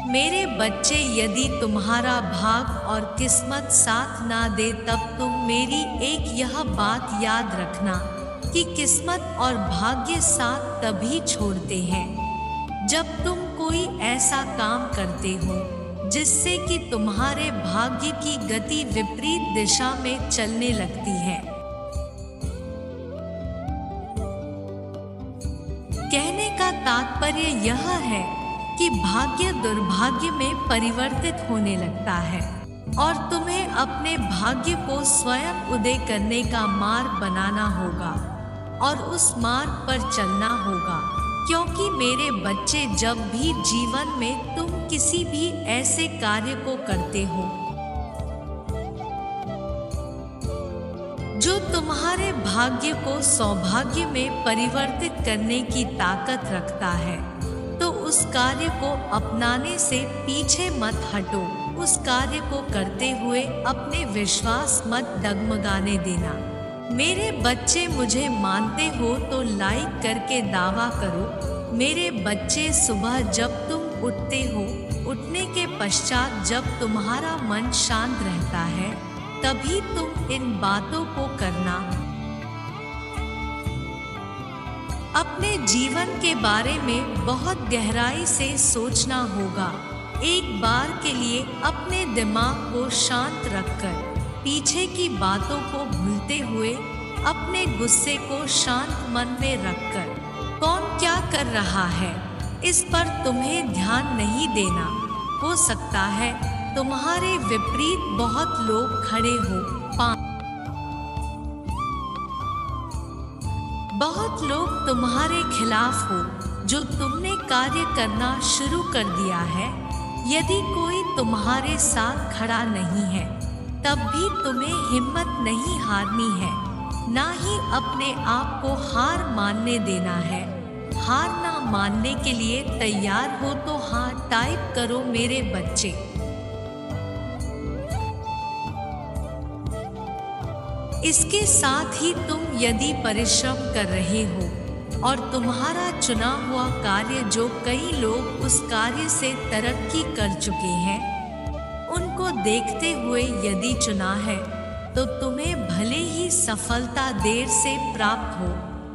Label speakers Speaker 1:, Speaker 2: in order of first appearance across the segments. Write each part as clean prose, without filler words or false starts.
Speaker 1: मेरे बच्चे, यदि तुम्हारा भाग और किस्मत साथ ना दे तब तुम मेरी एक यह बात याद रखना कि किस्मत और भाग्य साथ तभी छोड़ते हैं जब तुम कोई ऐसा काम करते हो जिससे कि तुम्हारे भाग्य की गति विपरीत दिशा में चलने लगती है। कहने का तात्पर्य यह है कि भाग्य दुर्भाग्य में परिवर्तित होने लगता है और तुम्हें अपने भाग्य को स्वयं उदय करने का मार्ग बनाना होगा और उस मार्ग पर चलना होगा, क्योंकि मेरे बच्चे, जब भी जीवन में तुम किसी भी ऐसे कार्य को करते हो जो तुम्हारे भाग्य को सौभाग्य में परिवर्तित करने की ताकत रखता है, तो उस कार्य को अपनाने से पीछे मत हटो। उस कार्य को करते हुए अपने विश्वास मत डगमगाने देना। मेरे बच्चे, मुझे मानते हो तो लाइक करके दावा करो। मेरे बच्चे, सुबह जब तुम उठते हो, उठने के पश्चात जब तुम्हारा मन शांत रहता है, तभी तुम इन बातों को करना। अपने जीवन के बारे में बहुत गहराई से सोचना होगा। एक बार के लिए अपने दिमाग को शांत रखकर, पीछे की बातों को भूलते हुए, अपने गुस्से को शांत मन में रखकर, कौन क्या कर रहा है इस पर तुम्हें ध्यान नहीं देना। हो सकता है तुम्हारे विपरीत बहुत लोग खड़े हो, बहुत लोग तुम्हारे खिलाफ हो जो तुमने कार्य करना शुरू कर दिया है। यदि कोई तुम्हारे साथ खड़ा नहीं है, तब भी तुम्हें हिम्मत नहीं हारनी है, ना ही अपने आप को हार मानने देना है। हार ना मानने के लिए तैयार हो तो हाँ टाइप करो मेरे बच्चे। इसके साथ ही तुम यदि परिश्रम कर रहे हो और तुम्हारा चुना हुआ कार्य, जो कई लोग उस कार्य से तरक्की कर चुके हैं, उनको देखते हुए यदि चुना है, तो तुम्हें भले ही सफलता देर से प्राप्त हो,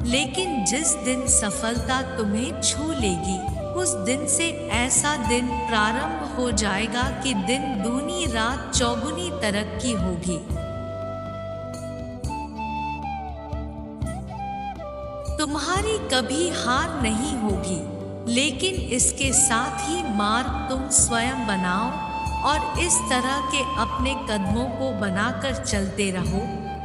Speaker 1: लेकिन जिस दिन सफलता तुम्हें छू लेगी, उस दिन से ऐसा दिन प्रारंभ हो जाएगा कि दिन दूनी रात चौगुनी तरक्की होगी। तुम्हारी कभी हार नहीं होगी, लेकिन इसके साथ ही मार्ग तुम स्वयं बनाओ और इस तरह के अपने कदमों को बनाकर चलते रहो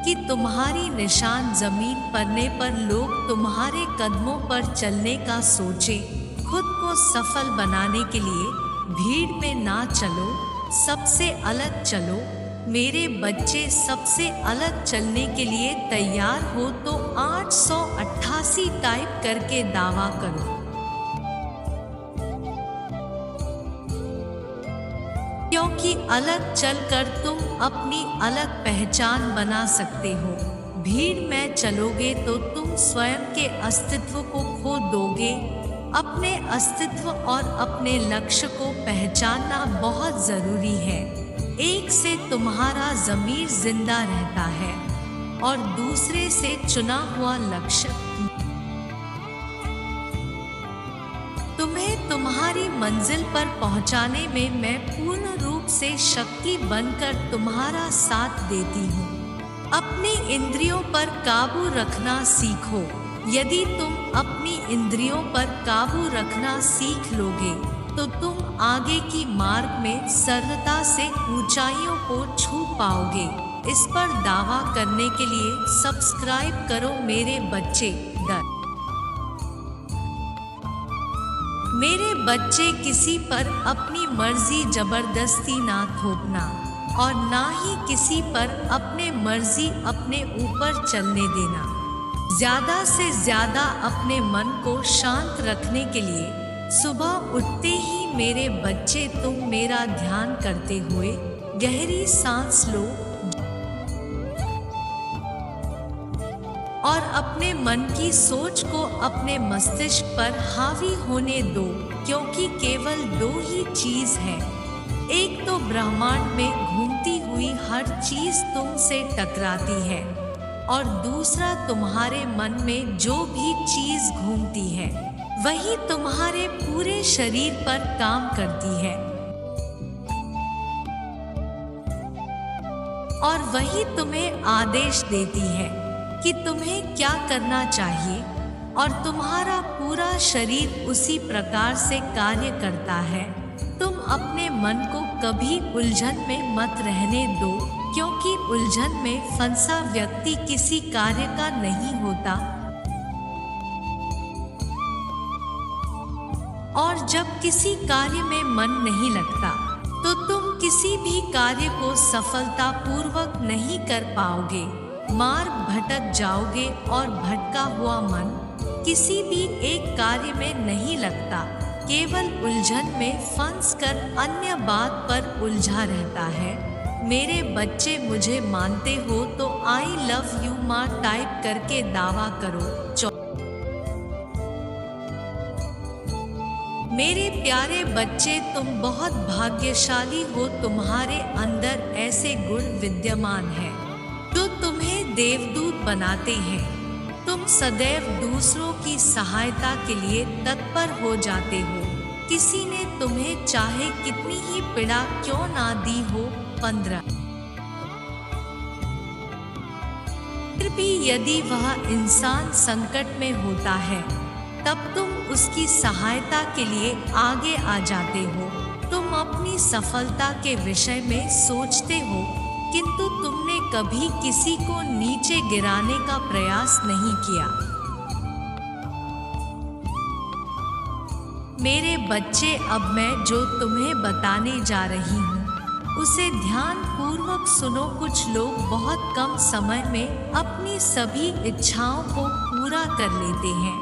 Speaker 1: कि तुम्हारी निशान जमीन पड़ने पर लोग तुम्हारे कदमों पर चलने का सोचें। खुद को सफल बनाने के लिए भीड़ में ना चलो, सबसे अलग चलो। मेरे बच्चे, सबसे अलग चलने के लिए तैयार हो तो 888 टाइप करके दावा करो। क्योंकि अलग चलकर तुम अपनी अलग पहचान बना सकते हो। भीड़ में चलोगे तो तुम स्वयं के अस्तित्व को खो दोगे। अपने अस्तित्व और अपने लक्ष्य को पहचानना बहुत जरूरी है। एक से तुम्हारा ज़मीर जिंदा रहता है और दूसरे से चुना हुआ लक्ष्य तुम्हें तुम्हारी मंजिल पर पहुंचाने में मैं पूर्ण रूप से शक्ति बनकर तुम्हारा साथ देती हूँ। अपनी इंद्रियों पर काबू रखना सीखो। यदि तुम अपनी इंद्रियों पर काबू रखना सीख लोगे तो तुम आगे की मार्ग में सरलता से ऊंचाइयों को छू पाओगे। इस पर दावा करने के लिए सब्सक्राइब करो मेरे बच्चे। मेरे बच्चे, किसी पर अपनी मर्जी जबरदस्ती ना थोपना और ना ही किसी पर अपने मर्जी अपने ऊपर चलने देना। ज्यादा से ज्यादा अपने मन को शांत रखने के लिए सुबह उठते ही मेरे बच्चे तुम मेरा ध्यान करते हुए गहरी सांस लो। और अपने मन की सोच को अपने मस्तिष्क पर हावी होने दो, क्योंकि केवल दो ही चीज है। एक तो ब्रह्मांड में घूमती हुई हर चीज तुमसे टकराती है, और दूसरा तुम्हारे मन में जो भी चीज घूमती है वही तुम्हारे पूरे शरीर पर काम करती है, और वही तुम्हें आदेश देती है कि तुम्हें क्या करना चाहिए, और तुम्हारा पूरा शरीर उसी प्रकार से कार्य करता है। तुम अपने मन को कभी उलझन में मत रहने दो, क्योंकि उलझन में फंसा व्यक्ति किसी कार्य का नहीं होता, और जब किसी कार्य में मन नहीं लगता तो तुम किसी भी कार्य को सफलता पूर्वक नहीं कर पाओगे। मार्ग भटक जाओगे, और भटका हुआ मन किसी भी एक कार्य में नहीं लगता, केवल उलझन में फंस कर अन्य बात पर उलझा रहता है। मेरे बच्चे, मुझे मानते हो तो आई लव यू माँ टाइप करके दावा करो। मेरे प्यारे बच्चे, तुम बहुत भाग्यशाली हो, तुम्हारे अंदर ऐसे गुण विद्यमान हैं जो तुम्हें देवदूत बनाते हैं। तुम सदैव दूसरों की सहायता के लिए तत्पर हो जाते हो। किसी ने तुम्हें चाहे कितनी ही पीड़ा क्यों ना दी हो, 15 फिर भी यदि वह इंसान संकट में होता है तब तुम उसकी सहायता के लिए आगे आ जाते हो। तुम अपनी सफलता के विषय में सोचते हो, किंतु तुमने कभी किसी को नीचे गिराने का प्रयास नहीं किया। मेरे बच्चे, अब मैं जो तुम्हें बताने जा रही हूँ उसे ध्यान पूर्वक सुनो। कुछ लोग बहुत कम समय में अपनी सभी इच्छाओं को पूरा कर लेते हैं।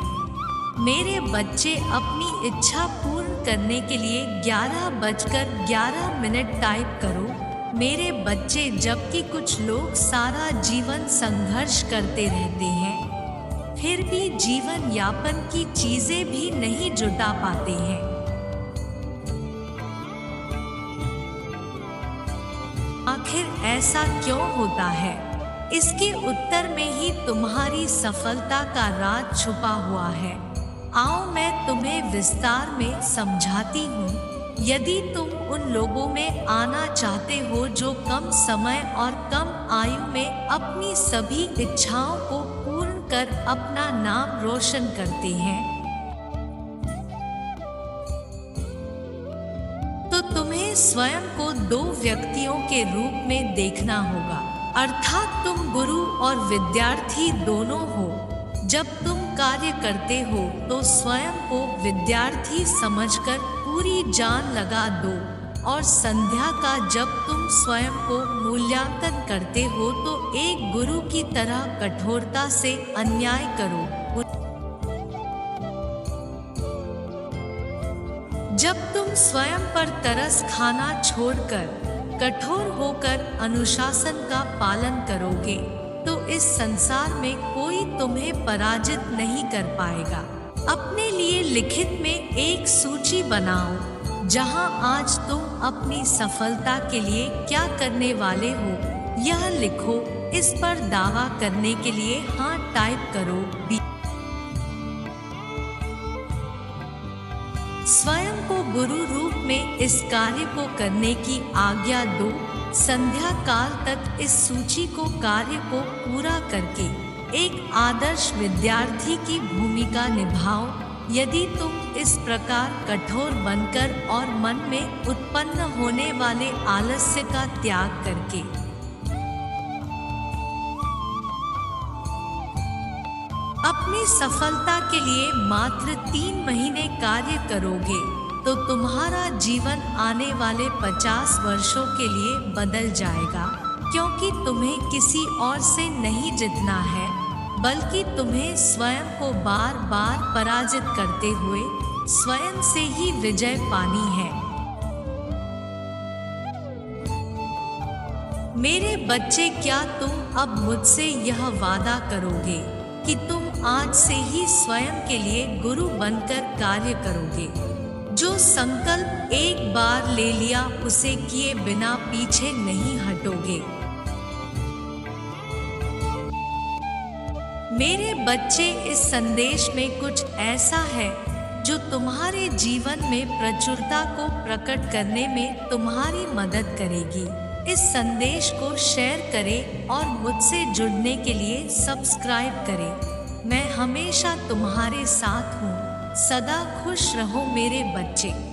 Speaker 1: मेरे बच्चे, अपनी इच्छा पूर्ण करने के लिए 11:11 टाइप करो। मेरे बच्चे, जबकि कुछ लोग सारा जीवन संघर्ष करते रहते हैं, फिर भी जीवन यापन की चीजें भी नहीं जुटा पाते हैं। आखिर ऐसा क्यों होता है? इसके उत्तर में ही तुम्हारी सफलता का राज छुपा हुआ है। आओ मैं तुम्हें विस्तार में समझाती हूँ। यदि तुम उन लोगों में आना चाहते हो जो कम समय और कम आयु में अपनी सभी इच्छाओं को पूर्ण कर अपना नाम रोशन करते हैं, तो तुम्हें स्वयं को दो व्यक्तियों के रूप में देखना होगा, अर्थात तुम गुरु और विद्यार्थी दोनों हो। जब तुम कार्य करते हो तो स्वयं को विद्यार्थी समझकर पूरी जान लगा दो, और संध्या का जब तुम स्वयं को मूल्यांकन करते हो तो एक गुरु की तरह कठोरता से अन्याय करो। जब तुम स्वयं पर तरस खाना छोड़कर कठोर होकर अनुशासन का पालन करोगे तो इस संसार में कोई तुम्हें पराजित नहीं कर पाएगा। अपने लिए लिखित में एक सूची बनाओ, जहां आज तुम अपनी सफलता के लिए क्या करने वाले हो यह लिखो। इस पर दावा करने के लिए हाँ टाइप करो। स्वयं को गुरु रूप में इस कार्य को करने की आज्ञा दो। संध्या काल तक इस सूची को कार्य को पूरा करके एक आदर्श विद्यार्थी की भूमिका निभाओ। यदि तुम इस प्रकार कठोर बनकर और मन में उत्पन्न होने वाले आलस्य का त्याग करके अपनी सफलता के लिए मात्र 3 महीने कार्य करोगे तो तुम्हारा जीवन आने वाले 50 वर्षों के लिए बदल जाएगा, क्योंकि तुम्हें किसी और से नहीं जीतना है, बल्कि तुम्हें स्वयं को बार बार पराजित करते हुए स्वयं से ही विजय पानी है। मेरे बच्चे, क्या तुम अब मुझसे यह वादा करोगे कि तुम आज से ही स्वयं के लिए गुरु बनकर कार्य करोगे। जो संकल्प एक बार ले लिया उसे किए बिना पीछे नहीं हटोगे। मेरे बच्चे, इस संदेश में कुछ ऐसा है जो तुम्हारे जीवन में प्रचुरता को प्रकट करने में तुम्हारी मदद करेगी। इस संदेश को शेयर करें और मुझसे जुड़ने के लिए सब्सक्राइब करें। मैं हमेशा तुम्हारे साथ हूँ। सदा खुश रहो मेरे बच्चे।